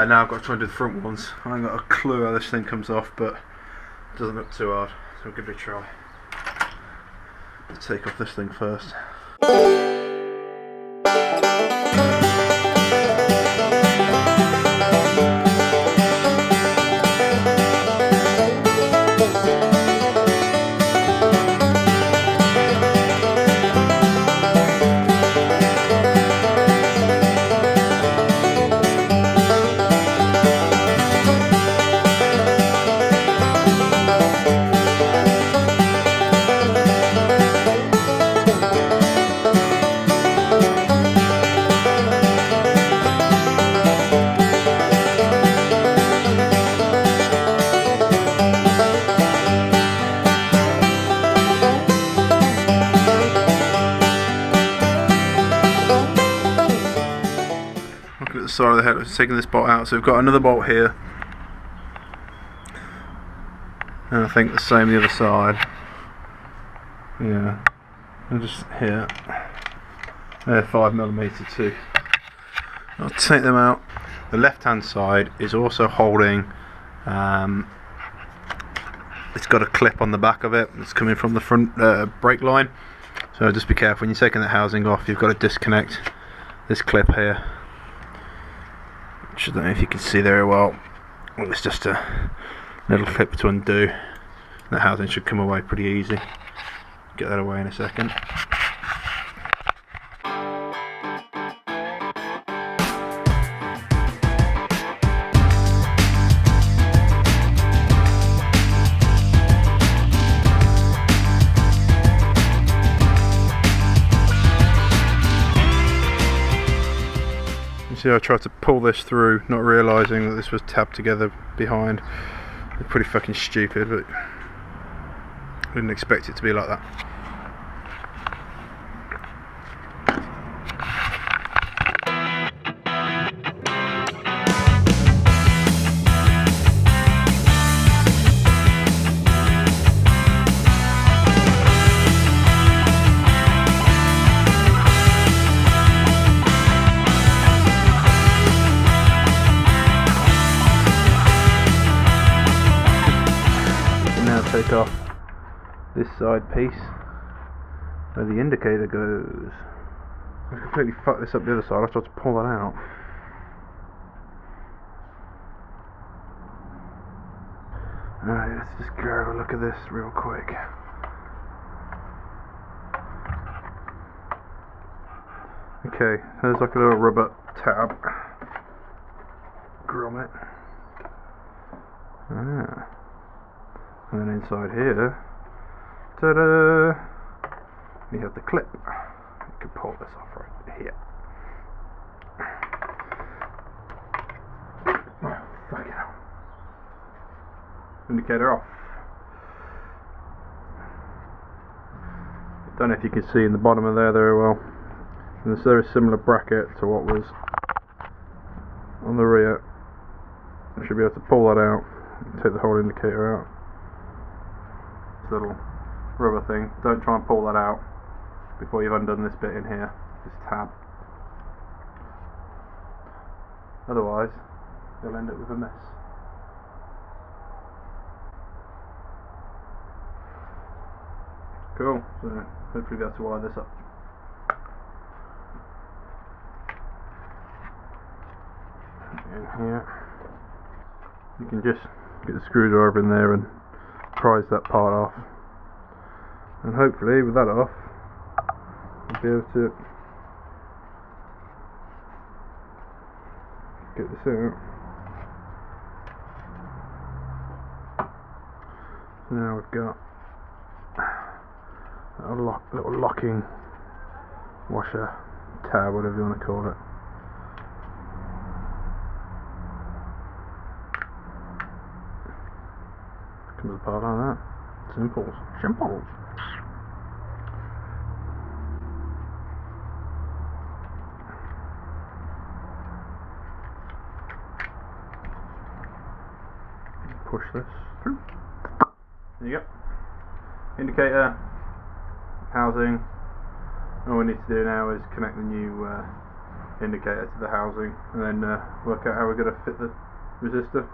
Now I've got to try and do the front ones. I ain't got a clue how this thing comes off, but it doesn't look too hard, so I'll give it a try. Let's take off this thing first. Side of the head, I've taken this bolt out, so we've got another bolt here, and I think the same the other side. Yeah, and just here, they're 5mm too. I'll take them out. The left hand side is also holding, it's got a clip on the back of it, it's coming from the front brake line, so just be careful when you're taking the housing off. You've got to disconnect this clip here, which I don't know if you can see very well. It's just a little clip to undo. The housing should come away pretty easy. Get that away in a second. See, I tried to pull this through, not realising that this was tabbed together behind. It's pretty fucking stupid, but I didn't expect it to be like that. Take off this side piece where the indicator goes. I've completely fucked this up the other side. I've tried to pull that out. Alright, let's just go have a look at this real quick. Okay, there's like a little rubber tab. Grommet. Ah. And then inside here, ta-da! You have the clip. You can pull this off right here. Oh, fuck it. Indicator off. Don't know if you can see in the bottom of there very well. And there's a very similar bracket to what was on the rear. I should be able to pull that out and take the whole indicator out. Little rubber thing. Don't try and pull that out before you've undone this bit in here, this tab. Otherwise, you'll end up with a mess. Cool. So hopefully be able to wire this up. In here, you can just get the screwdriver in there and prise that part off, and hopefully with that off I'll be able to get this out. So now we've got a little locking washer tab, whatever you want to call it. Comes apart like that. Simple. Push this through. There you go. Indicator, housing. All we need to do now is connect the new indicator to the housing, and then work out how we're going to fit the resistor.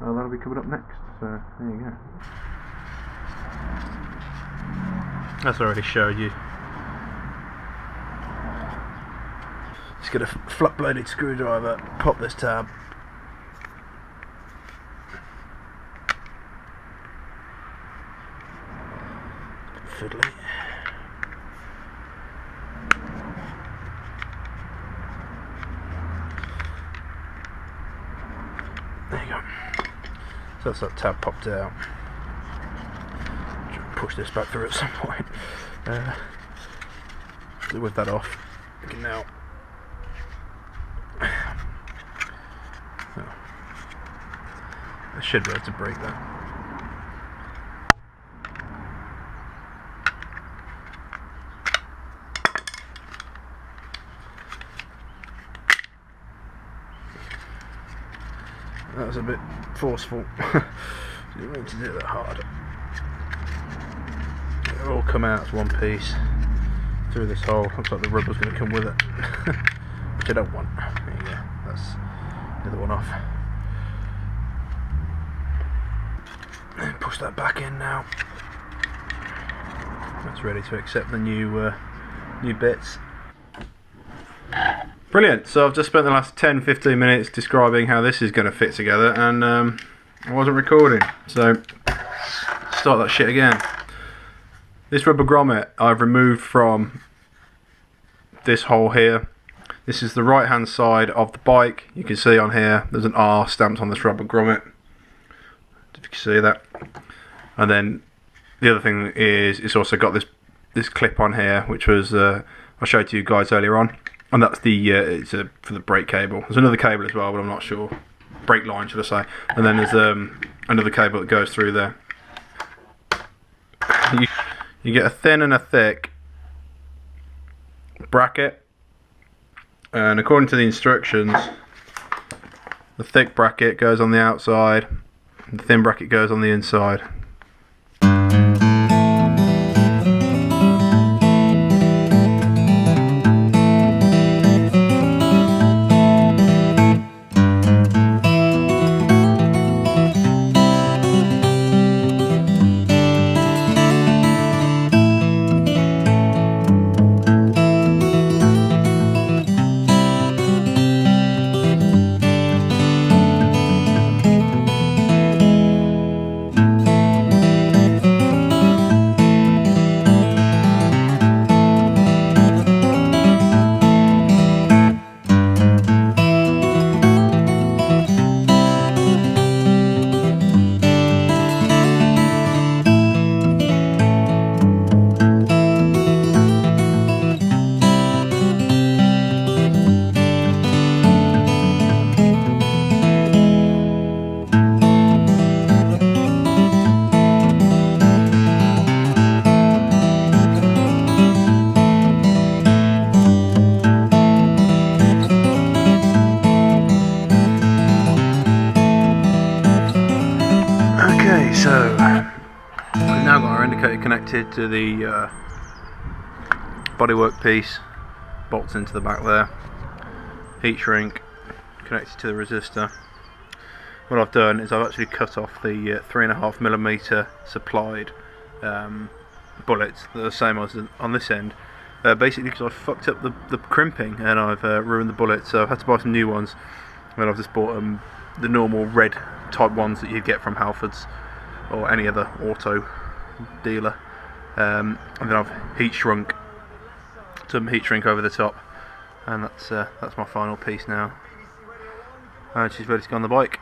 That'll be coming up next, so there you go. That's already showed you. Just get a flat bladed screwdriver, pop this tab. Fiddly. There you go. So that's that tab popped out. Push this back through at some point. With that off, we can now. I should be able to break that. That was a bit forceful. Didn't mean to do that hard. It'll all come out as one piece through this hole. Looks like the rubber's going to come with it, which I don't want. There you go. That's the other one off. And push that back in now. That's ready to accept the new bits. Brilliant. So I've just spent the last 10-15 minutes describing how this is going to fit together, and I wasn't recording, so start that shit again. This rubber grommet I've removed from this hole here. This is the right hand side of the bike. You can see on here there's an R stamped on this rubber grommet, if you can see that. And then the other thing is it's also got this clip on here, which was I showed to you guys earlier on, and that's the it's for the brake cable. There's another cable as well, but I'm not sure. Brake line, should I say? And then there's another cable that goes through there. You get a thin and a thick bracket, and according to the instructions, the thick bracket goes on the outside, and the thin bracket goes on the inside. So we've now got our indicator connected to the bodywork piece, bolts into the back there, heat shrink connected to the resistor. What I've done is I've actually cut off the 3.5mm supplied bullets that are the same as on this end, basically because I fucked up the crimping and I've ruined the bullets, so I've had to buy some new ones, and I've just bought the normal red type ones that you get from Halfords or any other auto dealer, and then I've heat shrink some heat shrink over the top, and that's my final piece now, and she's ready to go on the bike.